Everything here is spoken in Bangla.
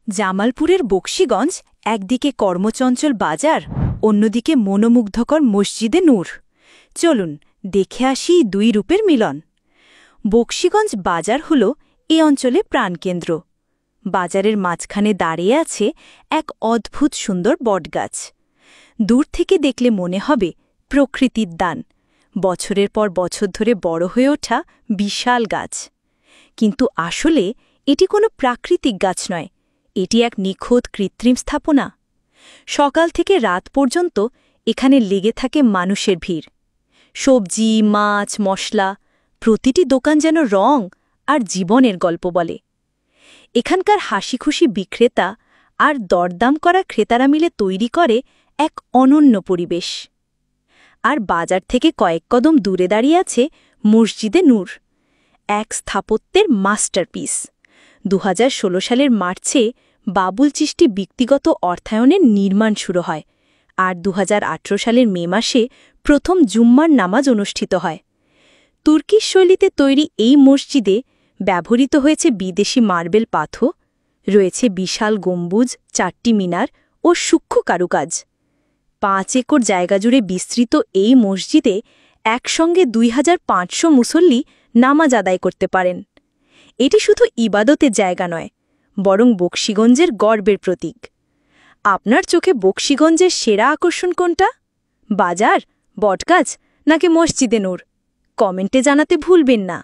জামালপুরের বকশীগঞ্জ একদিকে কর্মচঞ্চল বাজার, অন্যদিকে মনোমুগ্ধকর মসজিদে নূর। চলুন দেখে আসি দুই রূপের মিলন। বকশীগঞ্জ বাজার হল এ অঞ্চলে প্রাণকেন্দ্র। বাজারের মাঝখানে দাঁড়িয়ে আছে এক অদ্ভুত সুন্দর বটগাছ। দূর থেকে দেখলে মনে হবে প্রকৃতির দান, বছরের পর বছর ধরে বড় হয়ে ওঠা বিশাল গাছ। কিন্তু আসলে এটি কোনো প্রাকৃতিক গাছ নয়, এটি এক নিখুঁত কৃত্রিম স্থাপনা। সকাল থেকে রাত পর্যন্ত এখানে লেগে থাকে মানুষের ভিড়। সবজি, মাছ, মশলা, প্রতিটি দোকান যেন রং আর জীবনের গল্প বলে। এখানকার হাসিখুশি বিক্রেতা আর দরদাম করা ক্রেতারা মিলে তৈরি করে এক অনন্য পরিবেশ। আর বাজার থেকে কয়েক কদম দূরে দাঁড়িয়ে আছে মসজিদে নূর, এক স্থাপত্যের মাস্টারপিস। ২০১৬ সালের মার্চে বাবুল চিশতি ব্যক্তিগত অর্থায়নের নির্মাণ শুরু হয়, আর ২০১৮ সালের মে মাসে প্রথম জুম্মার নামাজ অনুষ্ঠিত হয়। তুর্কিশ শৈলীতে তৈরি এই মসজিদে ব্যবহৃত হয়েছে বিদেশি মার্বেল পাথর, রয়েছে বিশাল গম্বুজ, ৪টি মিনার ও সূক্ষ্ম কারুকাজ। ৫ একর জায়গা জুড়ে বিস্তৃত এই মসজিদে একসঙ্গে ২৫০০ মুসল্লি নামাজ আদায় করতে পারেন। এটি শুধু ইবাদতের জায়গা নয়, বরং বকশীগঞ্জের গর্বের প্রতীক। আপনার চোখে বকশীগঞ্জের সেরা আকর্ষণ কোনটা? বাজার, বটগাছ নাকি মসজিদে নূর? কমেন্টে জানাতে ভুলবেন না।